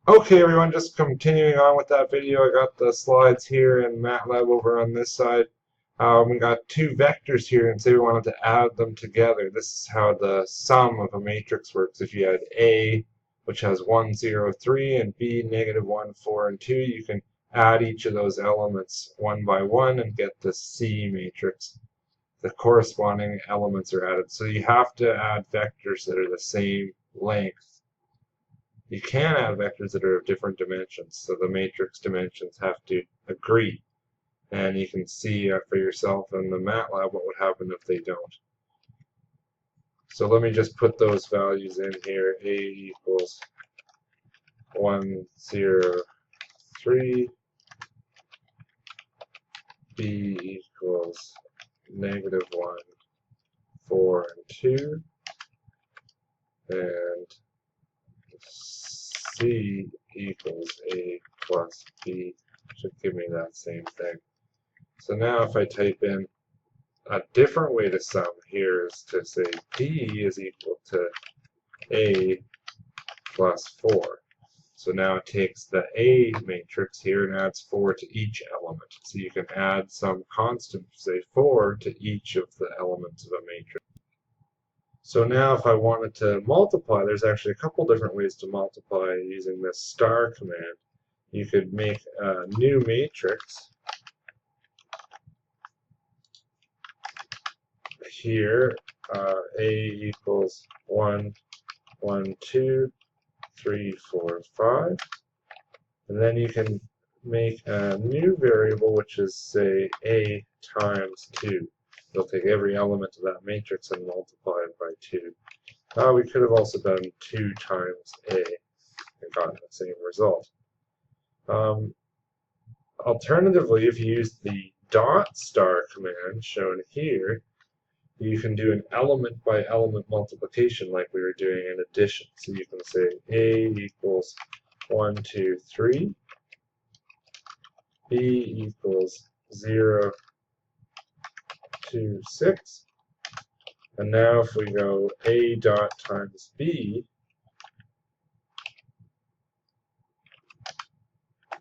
Okay, everyone, just continuing on with that video. I got the slides here and Matlab over on this side. We got two vectors here, and say we wanted to add them together. This is how the sum of a matrix works. If you had A, which has 1, 0, 3, and B, negative 1, 4, and 2, you can add each of those elements one by one and get the C matrix. The corresponding elements are added. So you have to add vectors that are the same length. You can add vectors that are of different dimensions, so the matrix dimensions have to agree. And you can see for yourself in the Matlab what would happen if they don't. So let me just put those values in here. A equals 1, 0, 3. B equals negative 1, 4, and 2. And C equals A plus B should give me that same thing. So now if I type in a different way to sum here is to say D is equal to A plus 4. So now it takes the A matrix here and adds 4 to each element. So you can add some constant, say 4, to each of the elements of a matrix. So now if I wanted to multiply, there's actually a couple different ways to multiply using this star command. You could make a new matrix here, A equals 1, 1, 2, 3, 4, 5. And then you can make a new variable which is, say, A times 2. You'll take every element of that matrix and multiply it by 2. We could have also done 2 times A and gotten the same result. Alternatively, if you use the dot star command shown here, you can do an element by element multiplication like we were doing in addition. So you can say A equals 1, 2, 3, B equals 0, 2, 6. And now if we go A dot times B,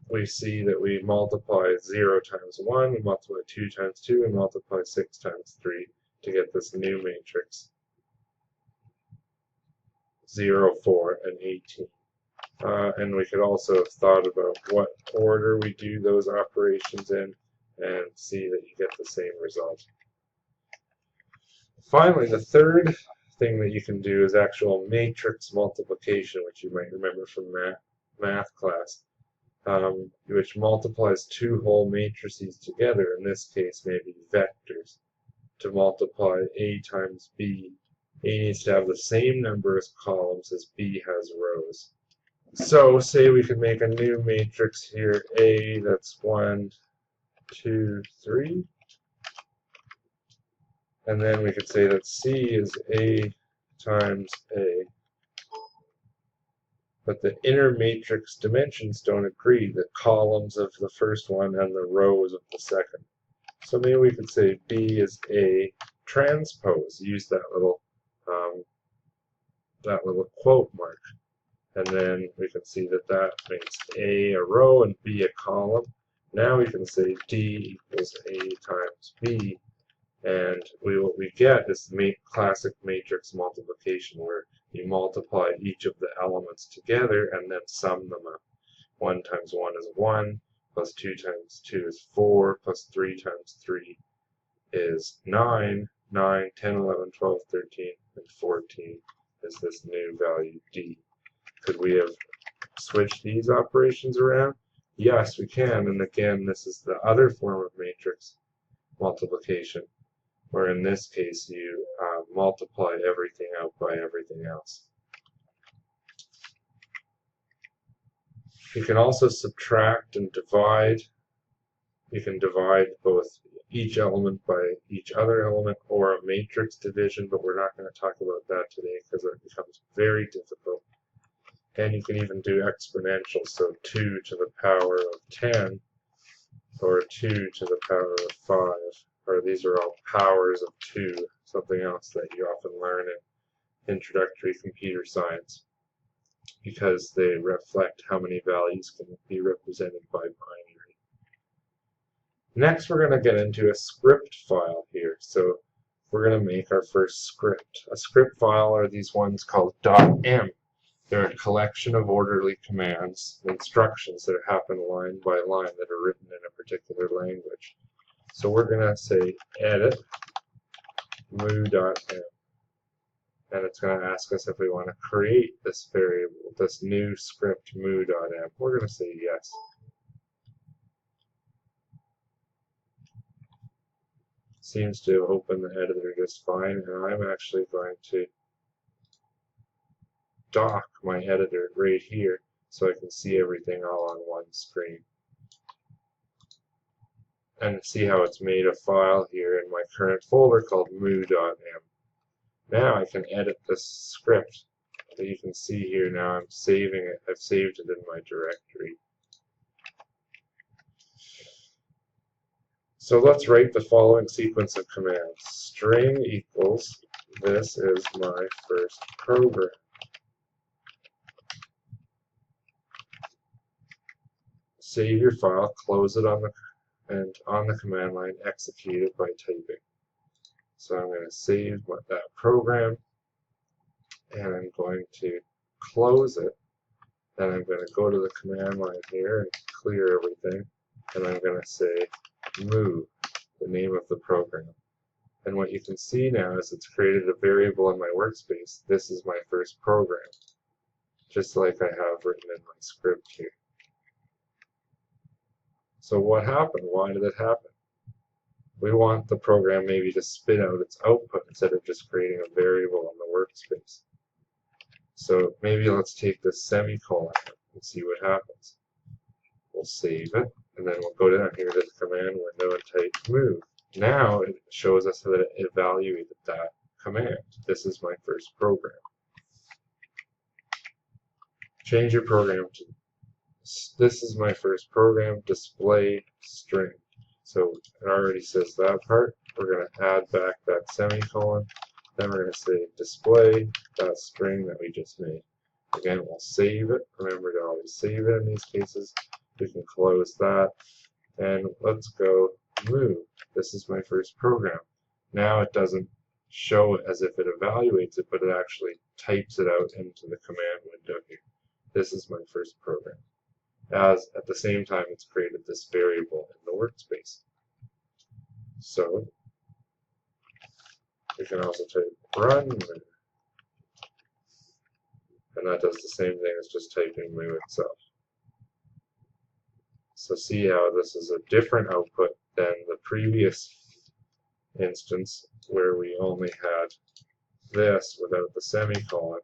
we see that we multiply 0 times 1, we multiply 2 times 2, and multiply 6 times 3 to get this new matrix, 0, 4, and 18. And we could also have thought about what order we do those operations in and see that you get the same result. Finally, the third thing that you can do is actual matrix multiplication, which you might remember from math class, which multiplies two whole matrices together, in this case maybe vectors. To multiply A times B, A needs to have the same number of columns as B has rows. So say we could make a new matrix here, A that's 1, 2, 3. And then we could say that C is A times A. But the inner matrix dimensions don't agree, the columns of the first one and the rows of the second. So maybe we could say B is A transpose, use that little quote mark. And then we can see that that makes A a row and B a column. Now we can say D equals A times B. And what we get is classic matrix multiplication, where you multiply each of the elements together and then sum them up. 1 times 1 is 1, plus 2 times 2 is 4, plus 3 times 3 is 9, 9, 10, 11, 12, 13, and 14 is this new value D. Could we have switched these operations around? Yes, we can, and again, this is the other form of matrix multiplication, where in this case you multiply everything out by everything else. You can also subtract and divide. You can divide both each element by each other element or a matrix division, but we're not going to talk about that today because it becomes very difficult. And you can even do exponential, so 2 to the power of 10 or 2 to the power of 5. Or these are all powers of 2, something else that you often learn in introductory computer science. because they reflect how many values can be represented by binary. Next, we're going to get into a script file here. So we're going to make our first script. A script file are these ones called .m. They're a collection of orderly commands, instructions that happen line by line that are written in a particular language. So we're going to say edit moo.m. And it's going to ask us if we want to create this variable, this new script moo.m. We're going to say yes. Seems to open the editor just fine, and I'm actually going to dock my editor right here so I can see everything all on one screen. And see how it's made a file here in my current folder called moo.m. Now I can edit this script. You can see here now I'm saving it. I've saved it in my directory. So let's write the following sequence of commands. String equals, this is my first program. Save your file, close it on the command line, execute it by typing. So I'm going to save that program, and I'm going to close it. Then I'm going to go to the command line here and clear everything, and I'm going to say moo, the name of the program. And what you can see now is it's created a variable in my workspace. This is my first program, just like I have written in my script here. So what happened? Why did it happen? We want the program maybe to spit out its output instead of just creating a variable in the workspace. So maybe let's take this semicolon and see what happens. We'll save it, and then we'll go down here to the command window and type moo. Now it shows us that it evaluated that command. This is my first program. Change your program to, this is my first program, display string. So it already says that part. We're going to add back that semicolon. Then we're going to say display that string that we just made. Again, we'll save it. Remember to always save it in these cases. We can close that. And let's go moo. This is my first program. Now it doesn't show it as if it evaluates it, but it actually types it out into the command window here. This is my first program. As at the same time it's created this variable in the workspace. So we can also type run moo, and that does the same thing as just typing moo itself. So see how this is a different output than the previous instance where we only had this without the semicolon.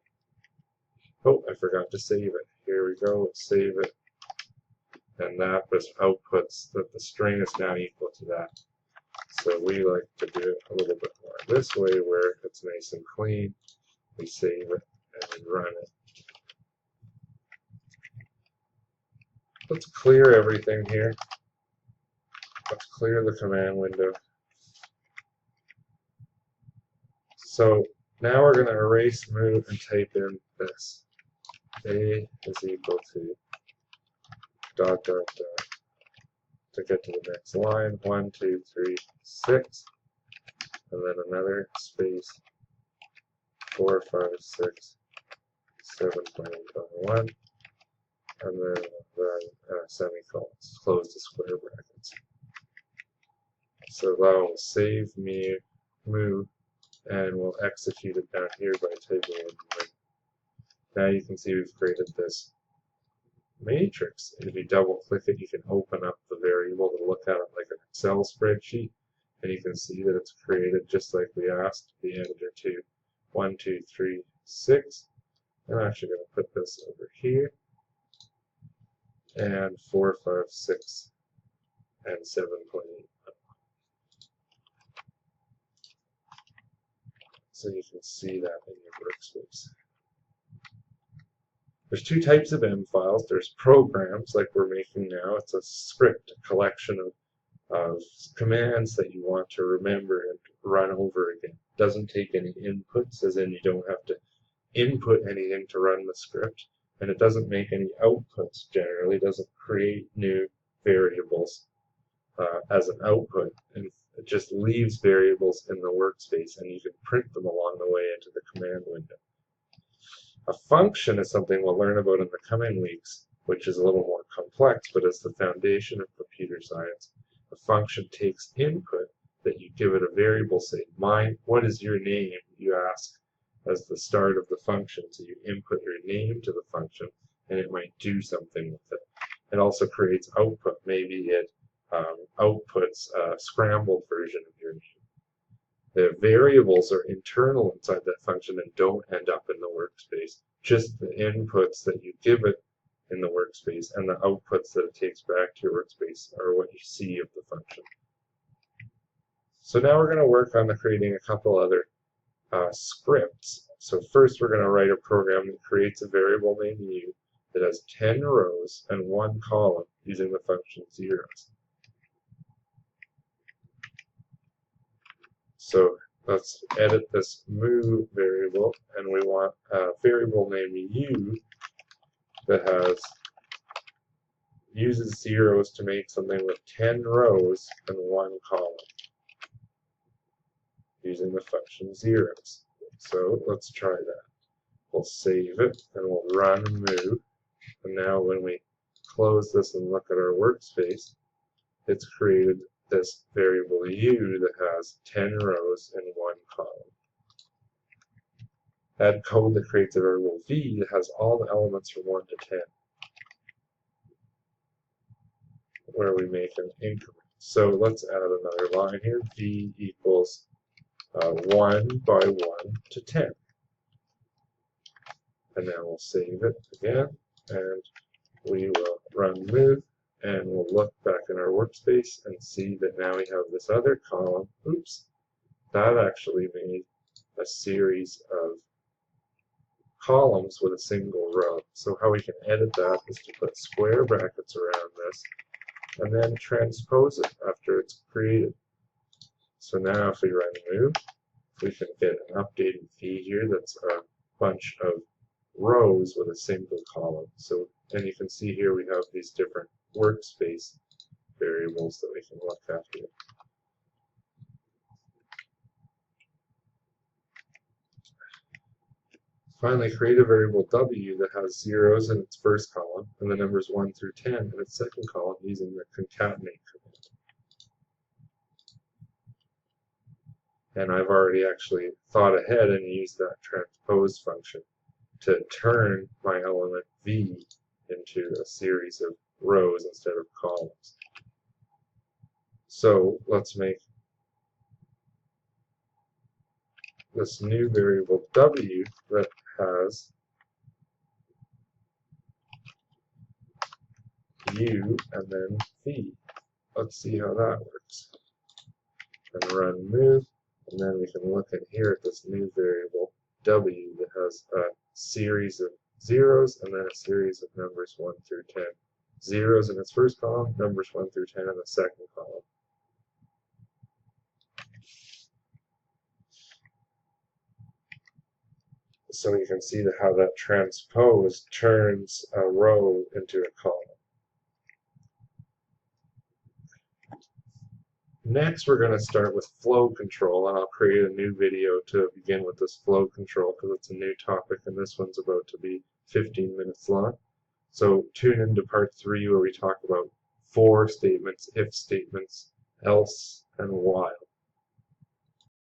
Oh, I forgot to save it. Here we go, let's save it. And that just outputs that the string is now equal to that. So we like to do it a little bit more this way where it's nice and clean. We save it and we run it. Let's clear everything here. Let's clear the command window. So now we're going to erase moo and type in this. A is equal to ... to get to the next line. 1, 2, 3, 6. And then another space. 4, 5, 6, 7.1. And then semicolons, close the square brackets. So that will save moo, and we'll execute it down here by typing in moo. Now you can see we've created this matrix. If you double click it, you can open up the variable to look at it like an Excel spreadsheet, and you can see that it's created just like we asked the editor to. 1, 2, 3, 6. I'm actually going to put this over here. And 4, 5, 6, and 7.8. So you can see that in your workspace. There's two types of M files. There's programs, like we're making now. It's a script, a collection of commands that you want to remember and run over again. It doesn't take any inputs, as in you don't have to input anything to run the script. and it doesn't make any outputs generally, it doesn't create new variables as an output, and it just leaves variables in the workspace, and you can print them along the way into the command window. A function is something we'll learn about in the coming weeks, which is a little more complex, but is the foundation of computer science. A function takes input that you give it a variable, say, what is your name, you ask as the start of the function. So you input your name to the function, and it might do something with it. It also creates output. Maybe it outputs a scrambled version of your name. The variables are internal inside that function and don't end up in the workspace. Just the inputs that you give it in the workspace and the outputs that it takes back to your workspace are what you see of the function. So now we're going to work on creating a couple other scripts. So first we're going to write a program that creates a variable named u that has 10 rows and 1 column using the function zeros. So let's edit this move variable, and we want a variable named u that uses zeros to make something with 10 rows and 1 column using the function zeros. So let's try that. We'll save it and we'll run move. And now when we close this and look at our workspace, it's created this variable u that has 10 rows and 1 column. Add code that creates a variable v that has all the elements from 1 to 10, where we make an increment. So let's add another line here. V equals 1 by 1 to 10. And now we'll save it again, and we will run move, and we'll look back in our workspace and see that now we have this other column. Oops, that actually made a series of columns with a single row. So how we can edit that is to put square brackets around this and then transpose it after it's created. So now if we run move, we can get an updated v here that's a bunch of rows with a single column. So, and you can see here we have these different workspace variables that we can look at here. Finally, create a variable w that has zeros in its first column and the numbers 1 through 10 in its second column using the concatenate command. And I've already actually thought ahead and used that transpose function to turn my element v into a series of rows instead of columns. So let's make this new variable w that has u and then v. Let's see how that works. And run move, and then we can look in here at this new variable w that has a series of zeros and then a series of numbers 1 through 10. Zeros in its first column, numbers 1 through 10 in the second column. So you can see how that transpose turns a row into a column. Next, we're going to start with flow control, and I'll create a new video to begin with this flow control because it's a new topic, and this one's about to be 15 minutes long. So tune into part 3 where we talk about for statements, if statements, else, and while.